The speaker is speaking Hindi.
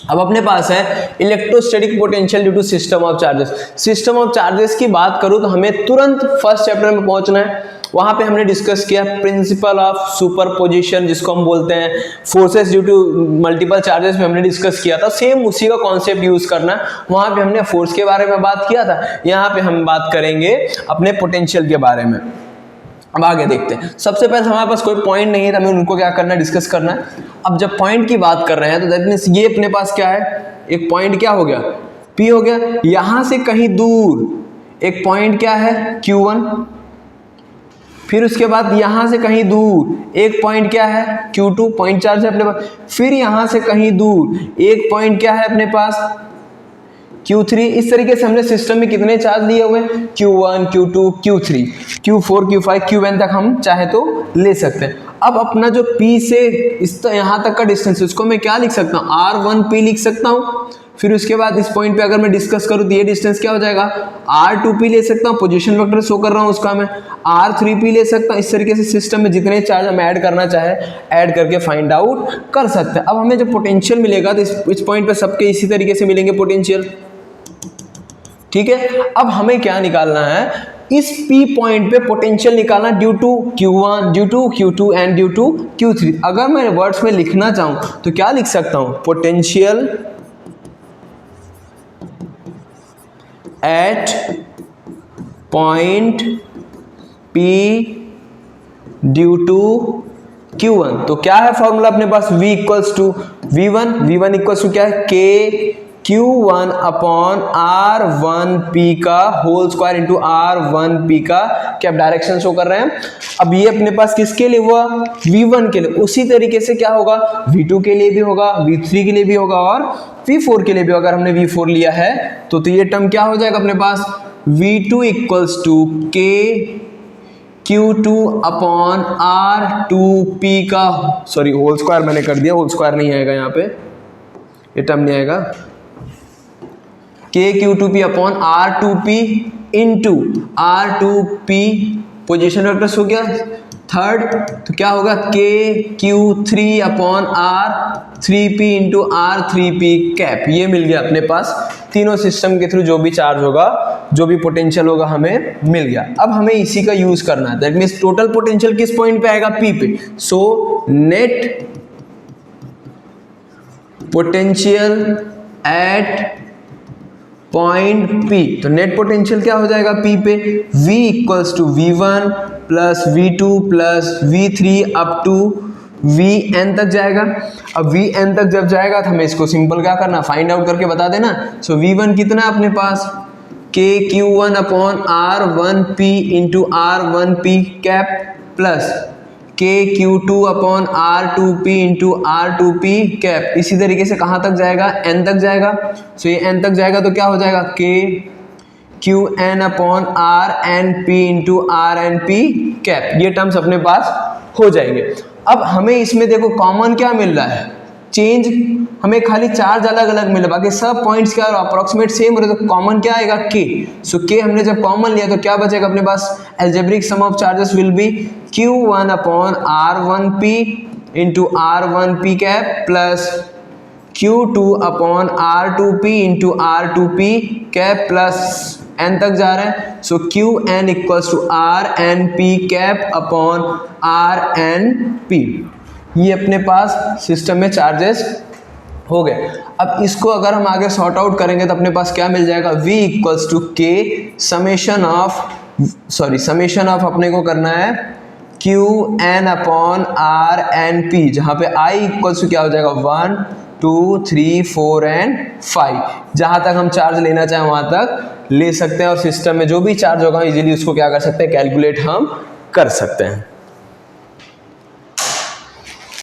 अब अपने पास है electrostatic potential due to system of charges. System of charges की बात करूं तो हमें तुरंत फर्स्ट चैप्टर में पहुंचना है। वहां पे हमने डिस्कस किया प्रिंसिपल ऑफ सुपरपोजिशन, जिसको हम बोलते हैं forces due to multiple charges में हमने डिस्कस किया था। सेम उसी का कॉन्सेप्ट यूज करना है। वहां पे हमने फोर्स के बारे में बात किया था, यहाँ पे हम बात करेंगे अपने पोटेंशियल के बारे में। अब आगे देखते हैं। सबसे पहले हमारे पास कोई पॉइंट नहीं है तो हमें उनको क्या करना है, डिस्कस करना है। अब जब पॉइंट की बात कर रहे हैं तो दैट मींस ये अपने पास क्या है, एक पॉइंट क्या हो गया, P हो गया। यहां से कहीं दूर एक पॉइंट क्या है, Q1। फिर उसके बाद यहां से कहीं दूर एक पॉइंट क्या है, Q2, पॉइंट चार्ज है अपने पास। फिर यहां से कहीं दूर एक पॉइंट क्या है अपने पास, Q3। इस तरीके से हमने सिस्टम में कितने चार्ज लिए हुए, Q1, Q2, Q3, Q4, Q5, Qn तक हम चाहे तो ले सकते हैं। अब अपना जो P से इस यहाँ तक का डिस्टेंस, उसको मैं क्या लिख सकता हूँ, R1P लिख सकता हूँ। फिर उसके बाद इस पॉइंट पे अगर मैं डिस्कस करूँ तो ये डिस्टेंस क्या हो जाएगा, R2P ले सकता हूँ, पोजीशन वेक्टर शो कर रहा हूँ उसका मैं, R3P ले सकता हूँ। इस तरीके से सिस्टम में जितने चार्ज हम ऐड करना चाहे ऐड करके फाइंड आउट कर सकते हैं। अब हमें जब पोटेंशियल मिलेगा तो इस पॉइंट पे सबके इसी तरीके से मिलेंगे पोटेंशियल, ठीक है। अब हमें क्या निकालना है, इस P पॉइंट पे पोटेंशियल निकालना due to Q1, due to Q2 and due to Q3। अगर मैं वर्ड्स में लिखना चाहूं तो क्या लिख सकता हूं, potential at point P due to Q1। तो क्या है फॉर्मूला अपने पास, V equals to V1 equals to क्या है, K Q1 अपॉन R1P का होल स्क्वायर इंटू R1P का क्या डायरेक्शन शो कर रहे हैं। अब ये अपने पास किसके लिए हुआ, V1 के लिए। उसी तरीके से क्या होगा, V2 के लिए भी होगा, V3 के लिए भी होगा और V4 के लिए भी। अगर हमने V4 लिया है तो ये टर्म क्या हो जाएगा अपने पास, V2 equals to K Q2 upon R2P का, सॉरी होल स्क्वायर मैंने कर दिया, होल स्क्वायर नहीं आएगा यहाँ पे, ये टर्म नहीं आएगा, K2P upon R2P into R2P position vector हो गया थर्ड। तो क्या होगा, KQ3 upon R3P into R3P cap. ये मिल गया अपने पास, तीनों सिस्टम के थ्रू जो भी चार्ज होगा, जो भी पोटेंशियल होगा हमें मिल गया। अब हमें इसी का यूज करना है, दैट मीन्स टोटल पोटेंशियल किस पॉइंट पे आएगा, P पे। So net potential at point P, तो नेट पोटेंशियल क्या हो जाएगा P पे, V equals to V1 plus V2 plus V3 up to Vn तक जाएगा। अब Vn तक जब जाएगा तो हमें इसको सिंपल क्या करना, फाइंड आउट करके बता देना। सो V1 कितना है अपने पास, KQ1 upon R1P into R1P cap plus KQ2 upon R2P into R2P cap. इसी तरीके से कहाँ तक जाएगा, N तक जाएगा। सो ये N तक जाएगा तो क्या हो जाएगा, KQN upon RNP into RNP cap. ये टर्म्स अपने पास हो जाएंगे। अब हमें इसमें देखो कॉमन क्या मिल रहा है, चेंज हमें खाली चार्ज अलग अलग मिले, बाकी सब पॉइंट्स क्या अप्रोक्सीमेट सेम हो रहे, तो कॉमन क्या आएगा, K। सो K हमने जब कॉमन लिया तो क्या बचेगा अपने पास, algebraic sum of charges will be Q1 upon R1P into R1P cap plus Q2 upon R2P into R2P cap plus N तक जा रहा है। So Qn equals to RNP cap upon RNP। ये अपने पास सिस्टम में चार्जेस हो गए। अब इसको अगर हम आगे सॉर्ट आउट करेंगे तो अपने पास क्या मिल जाएगा, V equals to K summation of अपने को करना है Qn अपॉन RNP, जहाँ पे I इक्वल्स टू क्या हो जाएगा 1 2 3 4 एंड 5। जहाँ तक हम चार्ज लेना चाहें वहाँ तक ले सकते हैं और सिस्टम में जो भी चार्ज होगा इजीली उसको क्या कर सकते हैं, कैलकुलेट हम कर सकते हैं।